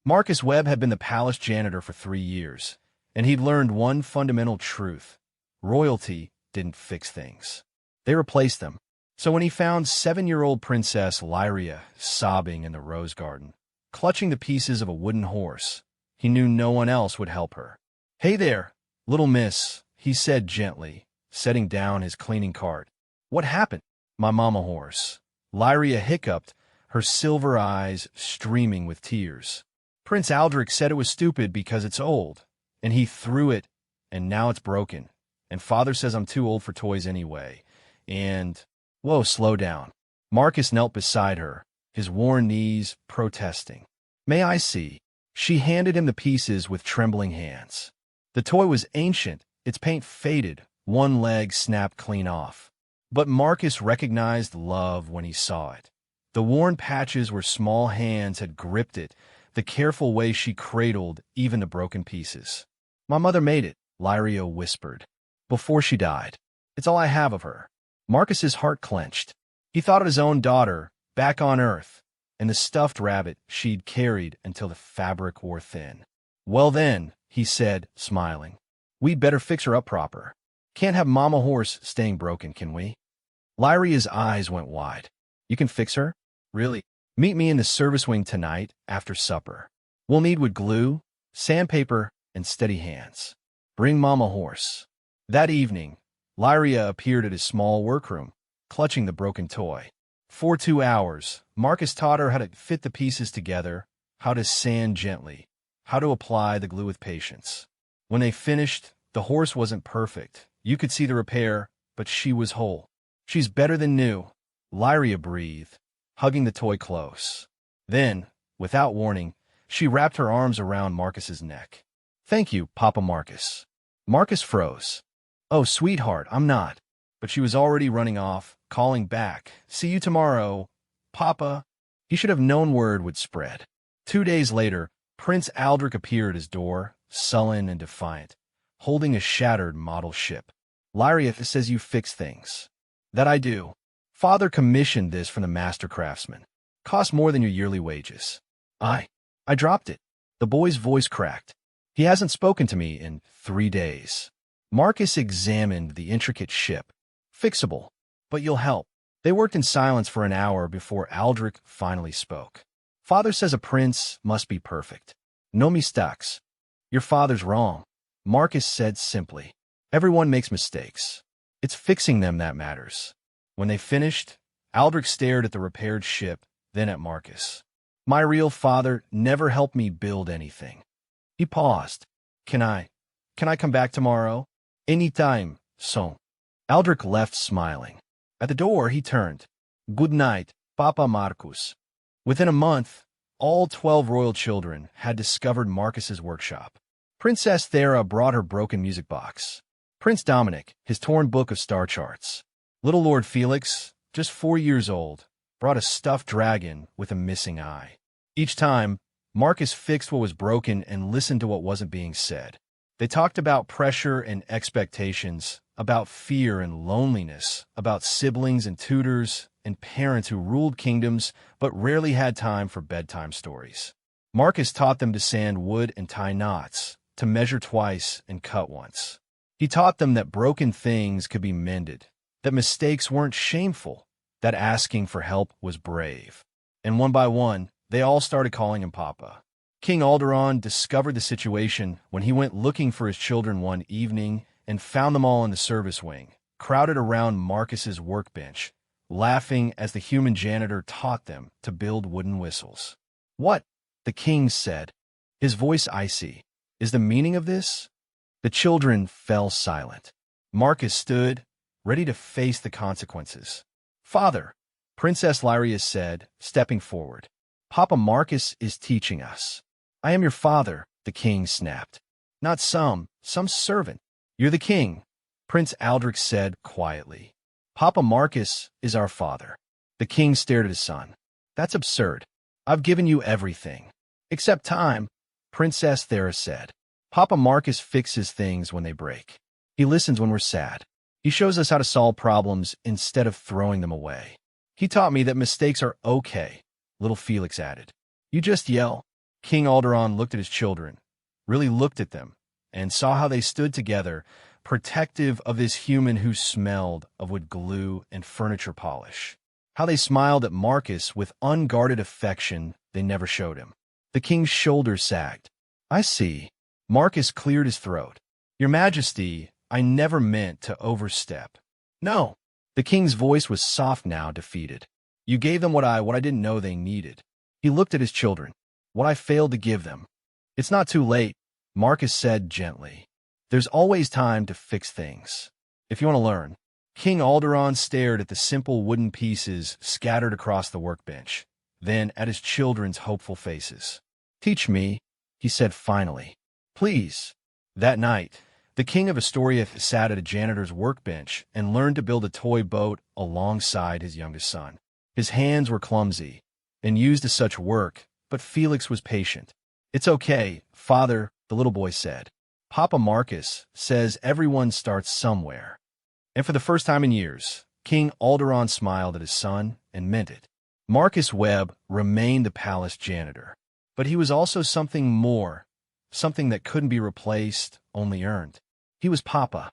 Marcus Webb had been the palace janitor for 3 years, and he'd learned one fundamental truth. Royalty didn't fix things. They replaced them. So when he found 7-year-old Princess Lyria sobbing in the rose garden, clutching the pieces of a wooden horse, he knew no one else would help her. "Hey there, little miss," he said gently, setting down his cleaning cart. "What happened?" "My mama horse." Lyria hiccuped, her silver eyes streaming with tears. "Prince Aldrich said it was stupid because it's old, and he threw it, and now it's broken. And father says I'm too old for toys anyway. And—" "Whoa, slow down." Marcus knelt beside her, his worn knees protesting. "May I see?" She handed him the pieces with trembling hands. The toy was ancient, its paint faded, one leg snapped clean off. But Marcus recognized love when he saw it. The worn patches where small hands had gripped it, the careful way she cradled even the broken pieces. "My mother made it," Lyria whispered, "before she died. It's all I have of her." Marcus's heart clenched. He thought of his own daughter, back on Earth, and the stuffed rabbit she'd carried until the fabric wore thin. "Well then," he said, smiling, "we'd better fix her up proper. Can't have Mama Horse staying broken, can we?" Lyria's eyes went wide. "You can fix her? Really? Meet me in the service wing tonight after supper. We'll need wood glue, sandpaper, and steady hands. Bring Mama Horse." That evening, Lyria appeared at his small workroom, clutching the broken toy. For 2 hours, Marcus taught her how to fit the pieces together, how to sand gently, how to apply the glue with patience. When they finished, the horse wasn't perfect. You could see the repair, but she was whole. "She's better than new," Lyria breathed, hugging the toy close. Then, without warning, she wrapped her arms around Marcus's neck. "Thank you, Papa Marcus." Marcus froze. "Oh, sweetheart, I'm not." But she was already running off, calling back, "See you tomorrow, Papa." He should have known word would spread. 2 days later, Prince Aldrich appeared at his door, sullen and defiant, holding a shattered model ship. "Lyria says you fix things." "That I do. Father commissioned this from the master craftsman. Cost more than your yearly wages." I dropped it." The boy's voice cracked. "He hasn't spoken to me in 3 days." Marcus examined the intricate ship. "Fixable, but you'll help." They worked in silence for an hour before Aldrich finally spoke. "Father says a prince must be perfect. No mistakes." "Your father's wrong," Marcus said simply. "Everyone makes mistakes. It's fixing them that matters." When they finished, Aldrich stared at the repaired ship, then at Marcus. "My real father never helped me build anything." He paused. Can I come back tomorrow?" "Anytime, son." Aldrich left smiling. At the door, he turned. "Good night, Papa Marcus." Within a month, all 12 royal children had discovered Marcus's workshop. Princess Thera brought her broken music box. Prince Dominic, his torn book of star charts. Little Lord Felix, just 4 years old, brought a stuffed dragon with a missing eye. Each time, Marcus fixed what was broken and listened to what wasn't being said. They talked about pressure and expectations, about fear and loneliness, about siblings and tutors, and parents who ruled kingdoms but rarely had time for bedtime stories. Marcus taught them to sand wood and tie knots, to measure twice and cut once. He taught them that broken things could be mended, that mistakes weren't shameful, that asking for help was brave. And one by one, they all started calling him Papa. King Alderaan discovered the situation when he went looking for his children one evening and found them all in the service wing, crowded around Marcus's workbench, laughing as the human janitor taught them to build wooden whistles. "What?" the king said, his voice icy. "Is the meaning of this?" The children fell silent. Marcus stood, ready to face the consequences. "Father," Princess Lyria said, stepping forward, "Papa Marcus is teaching us." "I am your father," the king snapped. "Not some servant. You're the king," Prince Aldrich said quietly. "Papa Marcus is our father." The king stared at his son. "That's absurd. I've given you everything." "Except time," Princess Thera said. "Papa Marcus fixes things when they break. He listens when we're sad. He shows us how to solve problems instead of throwing them away. He taught me that mistakes are okay," little Felix added. "You just yell." King Alderaan looked at his children, really looked at them, and saw how they stood together, protective of this human who smelled of wood glue and furniture polish. How they smiled at Marcus with unguarded affection they never showed him. The king's shoulders sagged. "I see." Marcus cleared his throat. "Your Majesty, I never meant to overstep." "No." The king's voice was soft now, defeated. "You gave them what I didn't know they needed." He looked at his children. "What I failed to give them." "It's not too late," Marcus said gently. "There's always time to fix things. If you want to learn." King Alderaan stared at the simple wooden pieces scattered across the workbench, then at his children's hopeful faces. "Teach me," he said finally. "Please." That night, the king of Astoria sat at a janitor's workbench and learned to build a toy boat alongside his youngest son. His hands were clumsy and used to such work, but Felix was patient. "It's okay, father," the little boy said. "Papa Marcus says everyone starts somewhere." And for the first time in years, King Alderaan smiled at his son and meant it. Marcus Webb remained the palace janitor, but he was also something more, something that couldn't be replaced, only earned. He was Papa.